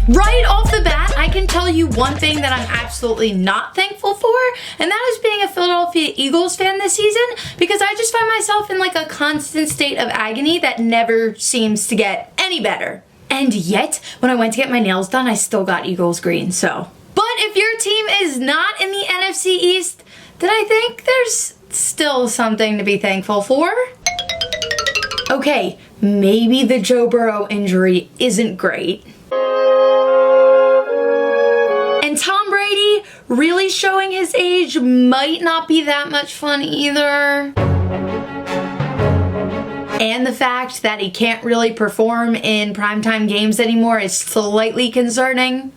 Right off the bat, I can tell you one thing that I'm absolutely not thankful for, and that is being a Philadelphia Eagles fan this season, because I just find myself in like a constant state of agony that never seems to get any better. And yet, when I went to get my nails done, I still got Eagles green, so. But if your team is not in the NFC East, then I think there's still something to be thankful for. Okay, maybe the Joe Burrow injury isn't great. And Tom Brady really showing his age might not be that much fun either. And the fact that he can't really perform in primetime games anymore is slightly concerning.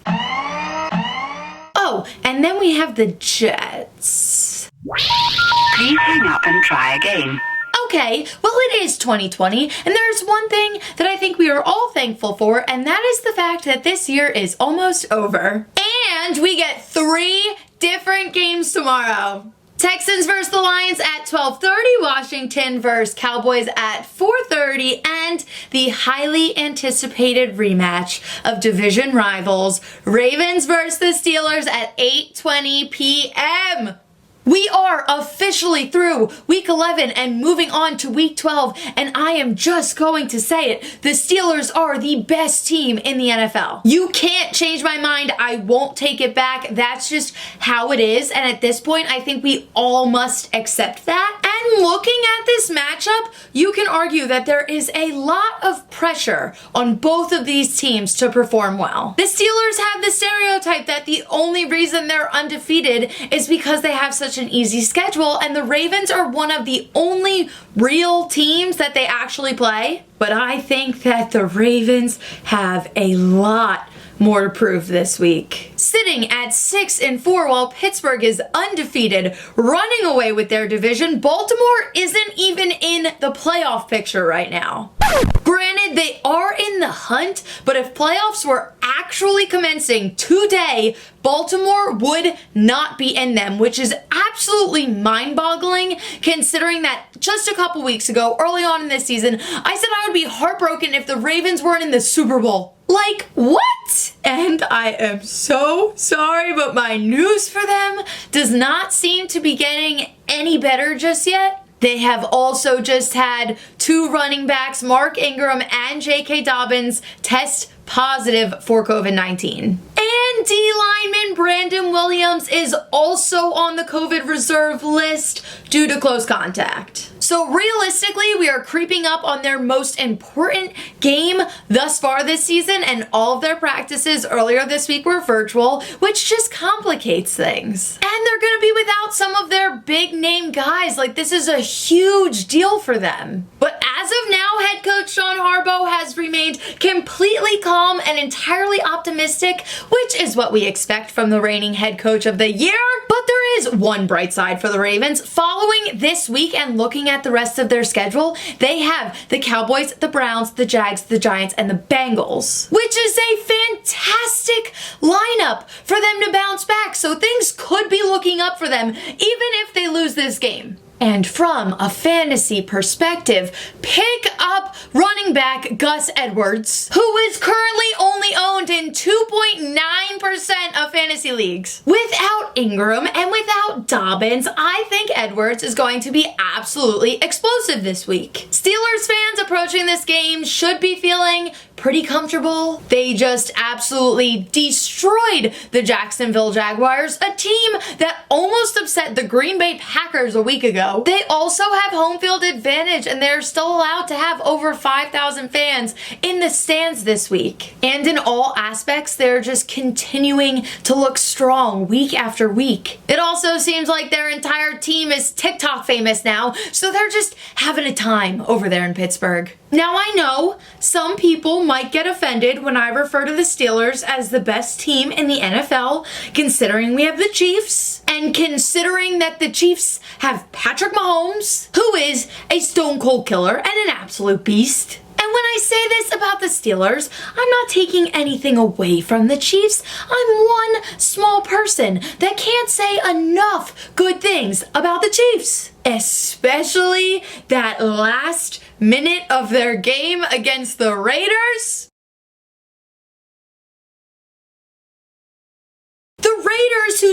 Oh, and then we have the Jets. Please hang up and try again. Okay, well it is 2020, and there's one thing that I think we are all thankful for, and that is the fact that this year is almost over. And we get 3 different games tomorrow. Texans versus the Lions at 12:30, Washington versus Cowboys at 4:30, and the highly anticipated rematch of division rivals, Ravens versus the Steelers at 8:20 p.m. We are officially through week 11 and moving on to week 12, and I am just going to say it. The Steelers are the best team in the NFL. You can't change my mind. I won't take it back. That's just how it is, and at this point, I think we all must accept that. And looking at this matchup, you can argue that there is a lot of pressure on both of these teams to perform well. The Steelers have the stereotype that the only reason they're undefeated is because they have such an easy schedule, and the Ravens are one of the only real teams that they actually play. But I think that the Ravens have a lot more to prove this week. Sitting at 6-4 while Pittsburgh is undefeated, running away with their division, Baltimore isn't even in the playoff picture right now. Granted, they are in the hunt, but if playoffs were actually commencing today, Baltimore would not be in them, which is absolutely mind-boggling considering that just a couple weeks ago, early on in this season, I said I would be heartbroken if the Ravens weren't in the Super Bowl. Like, what? And I am so sorry, but my news for them does not seem to be getting any better just yet. They have also just had 2 running backs, Mark Ingram and J.K. Dobbins, test positive for COVID-19. And D-lineman Brandon Williams is also on the COVID reserve list due to close contact. So realistically, we are creeping up on their most important game thus far this season, and all of their practices earlier this week were virtual, which just complicates things. And they're gonna be without some of their big name guys. Like, this is a huge deal for them. But as of now, head coach Sean Harbaugh has remained completely calm and entirely optimistic, which is what we expect from the reigning head coach of the year. But there is one bright side for the Ravens. Following this week and looking at the rest of their schedule, they have the Cowboys, the Browns, the Jags, the Giants, and the Bengals, which is a fantastic lineup for them to bounce back. So things could be looking up for them, even if they lose this game. And from a fantasy perspective, pick up running back Gus Edwards, who is currently only owned in 2.9% of fantasy leagues. Without Ingram and without Dobbins, I think Edwards is going to be absolutely explosive this week. Steelers fans approaching this game should be feeling pretty comfortable. They just absolutely destroyed the Jacksonville Jaguars, a team that almost upset the Green Bay Packers a week ago. They also have home field advantage, and they're still allowed to have over 5,000 fans in the stands this week. And in all aspects, they're just continuing to look strong week after week. It also seems like their entire team is TikTok famous now, so they're just having a time over there in Pittsburgh. Now, I know some people might get offended when I refer to the Steelers as the best team in the NFL, considering we have the Chiefs, and considering that the Chiefs have Patrick Mahomes, who is a stone cold killer and an absolute beast. And when I say this about the Steelers, I'm not taking anything away from the Chiefs. I'm one small person that can't say enough good things about the Chiefs. Especially that last minute of their game against the Raiders.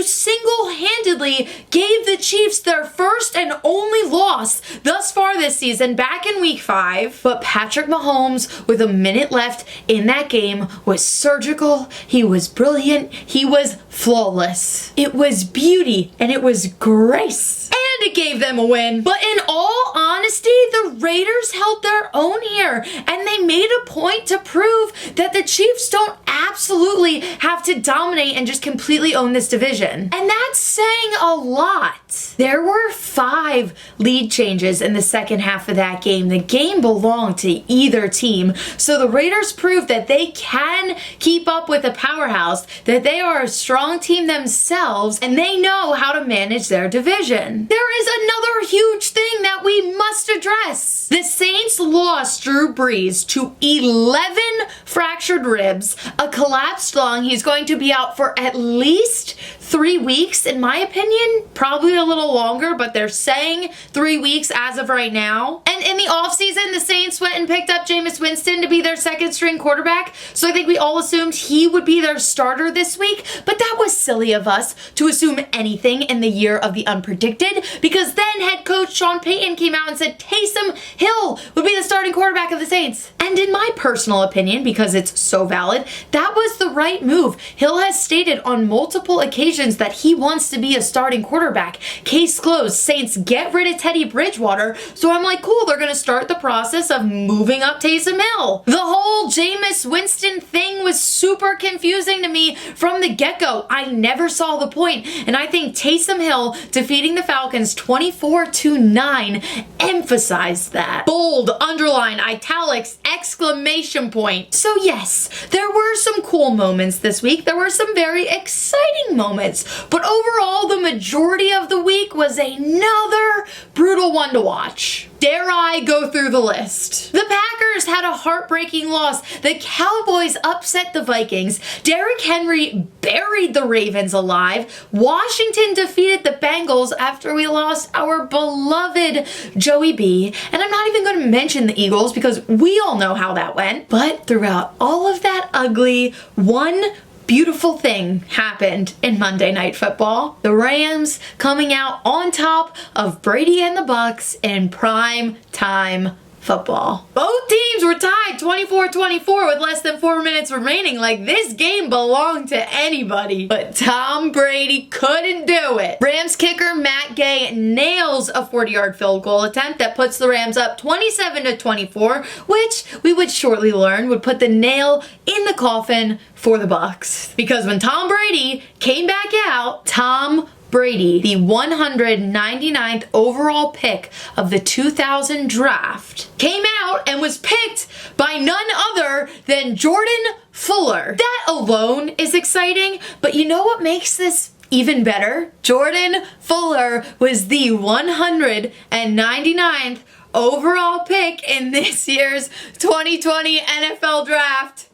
you single-handedly gave the Chiefs their first and only loss thus far this season back in week 5. But Patrick Mahomes, with a minute left in that game, was surgical, he was brilliant, he was flawless. It was beauty and it was grace. And it gave them a win. But in all honesty, the Raiders held their own here, and they made a point to prove that the Chiefs don't absolutely have to dominate and just completely own this division. And that's saying a lot. There were 5 lead changes in the second half of that game. The game belonged to either team, so the Raiders proved that they can keep up with a powerhouse, that they are a strong team themselves, and they know how to manage their division. There is another huge thing that we must address. The Saints lost Drew Brees to 11 fractured ribs, a collapsed lung. He's going to be out for at least 3 weeks, in my opinion. Probably a little longer, but they're saying 3 weeks as of right now. And in the offseason, the Saints went and picked up Jameis Winston to be their second string quarterback, so I think we all assumed he would be their starter this week, but that was silly of us to assume anything in the year of the unpredicted, because then head coach Sean Payton came out and said Taysom Hill would be the starting quarterback of the Saints. And in my personal opinion, because it's so valid, that was the right move. Hill has stated on multiple occasions that he wants to be a starting quarterback. Case closed. Saints get rid of Teddy Bridgewater, so I'm like, cool, they're gonna start the process of moving up Taysom Hill. The whole Jameis Winston thing was super confusing to me from the get-go. I never saw the point, and I think Taysom Hill defeating the Falcons 24-9 emphasized that. Bold, underline, italics, exclamation point. So yes, there were some cool moments this week. There were some very exciting moments, but overall, the majority of the week was another brutal one to watch. Dare I go through the list? The Packers had a heartbreaking loss. The Cowboys upset the Vikings. Derrick Henry buried the Ravens alive. Washington defeated the Bengals after we lost our beloved Joey B. And I'm not even going to mention the Eagles because we all know how that went. But throughout all of that ugly, one beautiful thing happened in Monday Night Football. The Rams coming out on top of Brady and the Bucks in prime time football. Both teams were tied 24-24 with less than 4 minutes remaining. Like, this game belonged to anybody. But Tom Brady couldn't do it. Rams kicker Matt Gay nails a 40-yard field goal attempt that puts the Rams up 27-24, which we would shortly learn would put the nail in the coffin for the Bucks. Because when Tom Brady came back out, Tom Brady, the 199th overall pick of the 2000 draft, came out and was picked by none other than Jordan Fuller. That alone is exciting, but you know what makes this even better? Jordan Fuller was the 199th overall pick in this year's 2020 NFL draft.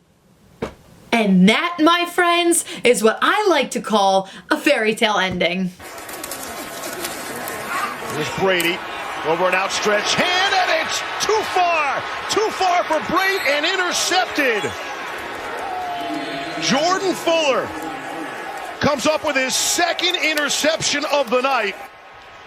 And that, my friends, is what I like to call a fairy tale ending. Here's Brady over an outstretched hand, and it's too far for Brady, and intercepted. Jordan Fuller comes up with his second interception of the night.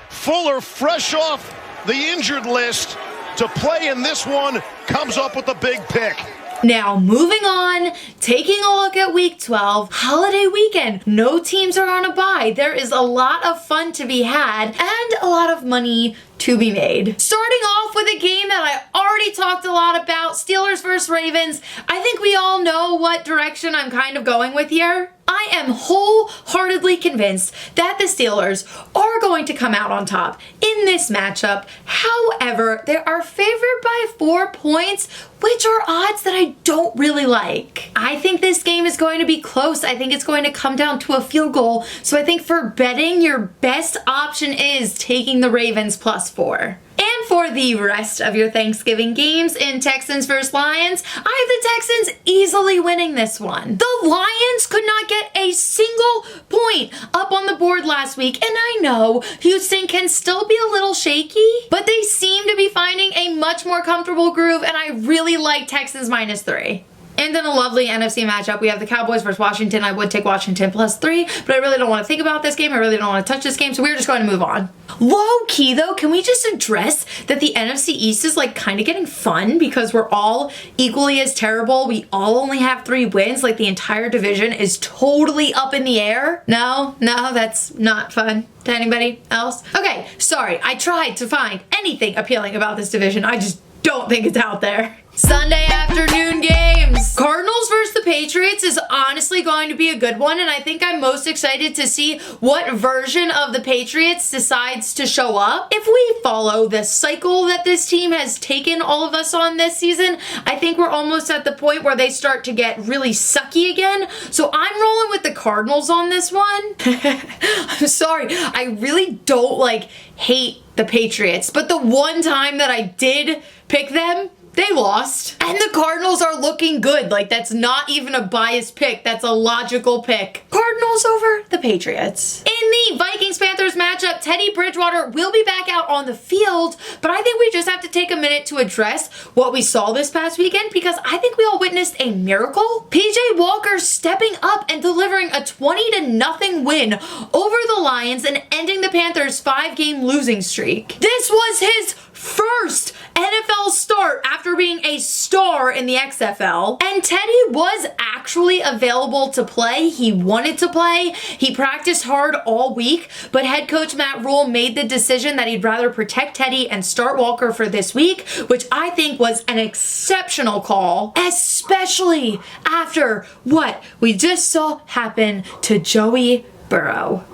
Fuller, fresh off the injured list to play in this one, comes up with the big pick. Now, moving on, taking a look at Week 12, holiday weekend. No teams are on a bye. There is a lot of fun to be had and a lot of money to be made. Starting off with a game that I already talked a lot about, Steelers versus Ravens. I think we all know what direction I'm kind of going with here. I am wholeheartedly convinced that the Steelers are going to come out on top in this matchup. However, they are favored by 4 points, which are odds that I don't really like. I think this game is going to be close. I think it's going to come down to a field goal. So I think for betting, your best option is taking the Ravens +4. And for the rest of your Thanksgiving games in Texans versus Lions, I have the Texans easily winning this one. The Lions could not get a single point up on the board last week, and I know Houston can still be a little shaky, but they seem to be finding a much more comfortable groove, and I really like Texans -3. And then a lovely NFC matchup. We have the Cowboys versus Washington. I would take Washington +3, but I really don't want to think about this game. I really don't want to touch this game, so we're just going to move on. Low key though, can we just address that the NFC East is like kind of getting fun because we're all equally as terrible. We all only have 3 wins. Like the entire division is totally up in the air. No, that's not fun to anybody else. Okay, sorry. I tried to find anything appealing about this division. I just don't think it's out there. Sunday afternoon games. Cardinals versus the Patriots is honestly going to be a good one, and I think I'm most excited to see what version of the Patriots decides to show up. If we follow the cycle that this team has taken all of us on this season, I think we're almost at the point where they start to get really sucky again. So I'm rolling with the Cardinals on this one. I'm sorry. I really don't hate the Patriots, but the one time that I did pick them, they lost. And the Cardinals are looking good. Like, that's not even a biased pick. That's a logical pick. Cardinals over the Patriots. In the Vikings-Panthers matchup, Teddy Bridgewater will be back out on the field, but I think we just have to take a minute to address what we saw this past weekend because I think we all witnessed a miracle. PJ Walker stepping up and delivering a 20-0 win over the Lions and ending the Panthers' 5-game losing streak. This was his first NFL start after being a star in the XFL, and Teddy was actually available to play. He wanted to play. He practiced hard all week, but head coach Matt Rule made the decision that he'd rather protect Teddy and start Walker for this week, which I think was an exceptional call, especially after what we just saw happen to Joey Burrow.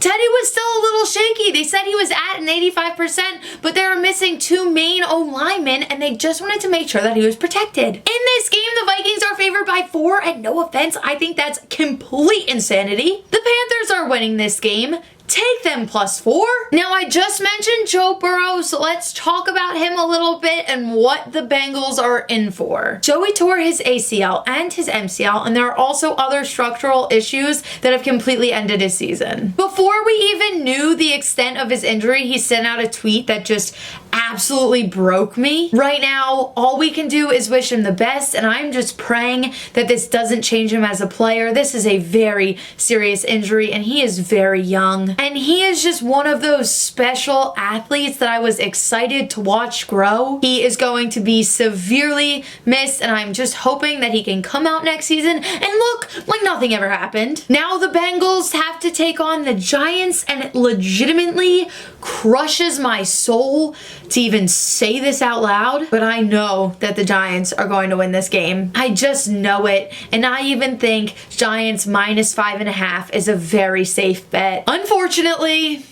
Teddy was still a little shaky. They said he was at an 85%, but they were missing 2 main O-linemen, and they just wanted to make sure that he was protected. In this game, the Vikings are favored by 4, and no offense, I think that's complete insanity. The Panthers are winning this game. Take them +4. Now, I just mentioned Joe Burrow, so let's talk about him a little bit and what the Bengals are in for. Joey tore his ACL and his MCL, and there are also other structural issues that have completely ended his season. Before we even knew the extent of his injury, he sent out a tweet that just absolutely broke me. Right now, all we can do is wish him the best, and I'm just praying that this doesn't change him as a player. This is a very serious injury, and he is very young. And he is just one of those special athletes that I was excited to watch grow. He is going to be severely missed, and I'm just hoping that he can come out next season and look like nothing ever happened. Now the Bengals have to take on the Giants, and it legitimately crushes my soul to even say this out loud, but I know that the Giants are going to win this game. I just know it, and I even think Giants -5.5 is a very safe bet. Unfortunately,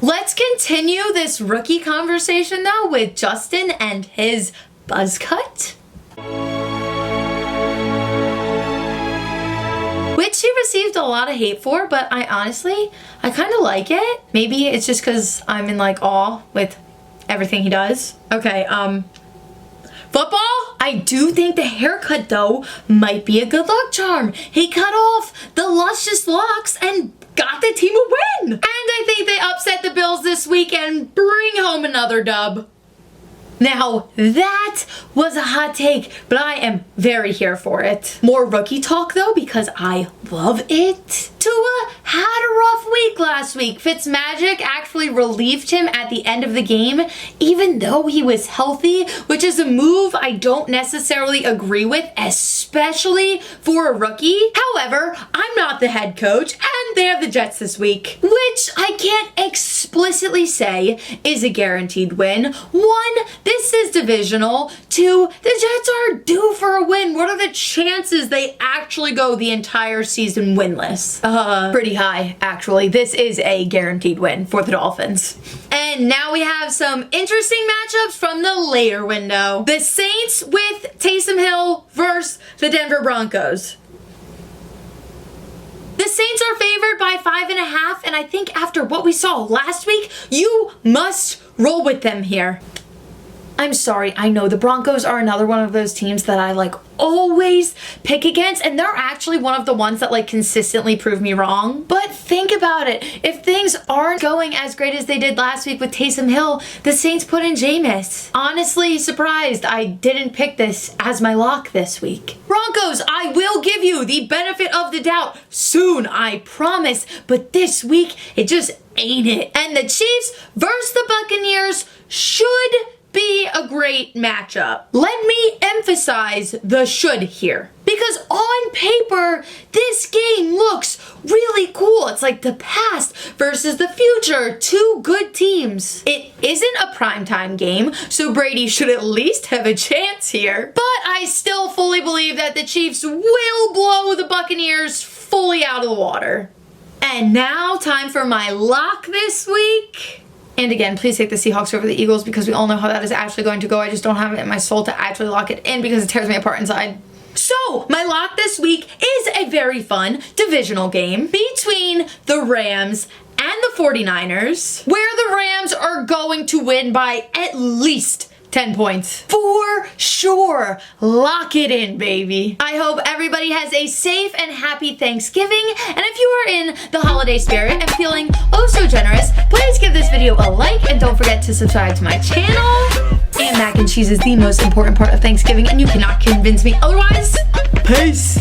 let's continue this rookie conversation though with Justin and his buzz cut, which he received a lot of hate for, but I kind of like it. Maybe it's just because I'm in awe with everything he does. Okay, football? I do think the haircut though might be a good luck charm. He cut off the luscious locks and got the team a win. And I think they upset the Bills this week and bring home another dub. Now, that was a hot take, but I am very here for it. More rookie talk though, because I love it. Tua had a rough week last week. Fitzmagic actually relieved him at the end of the game, even though he was healthy, which is a move I don't necessarily agree with, especially for a rookie. However, I'm not the head coach, and they have the Jets this week, which I can't explicitly say is a guaranteed win. 1, this is divisional. 2, the Jets are due for a win. What are the chances they actually go the entire season winless? Pretty high, actually. This is a guaranteed win for the Dolphins. And now we have some interesting matchups from the later window. The Saints with Taysom Hill versus the Denver Broncos. The Saints are favored by 5.5, and I think after what we saw last week, you must roll with them here. I'm sorry, I know the Broncos are another one of those teams that I like always pick against, and they're actually one of the ones that like consistently prove me wrong. But think about it. If things aren't going as great as they did last week with Taysom Hill, the Saints put in Jameis. Honestly surprised I didn't pick this as my lock this week. Broncos, I will give you the benefit of the doubt soon, I promise. But this week, it just ain't it. And the Chiefs versus the Buccaneers should be a great matchup. Let me emphasize the should here. Because on paper, this game looks really cool. It's like the past versus the future. Two good teams. It isn't a primetime game, so Brady should at least have a chance here. But I still fully believe that the Chiefs will blow the Buccaneers fully out of the water. And now, time for my lock this week. And again, please take the Seahawks over the Eagles because we all know how that is actually going to go. I just don't have it in my soul to actually lock it in because it tears me apart inside. So, my lock this week is a very fun divisional game between the Rams and the 49ers, where the Rams are going to win by at least 10 points. For sure. Lock it in, baby. I hope everybody has a safe and happy Thanksgiving. And if you are in the holiday spirit and feeling oh so generous, please give this video a like and don't forget to subscribe to my channel. And mac and cheese is the most important part of Thanksgiving and you cannot convince me otherwise. Peace.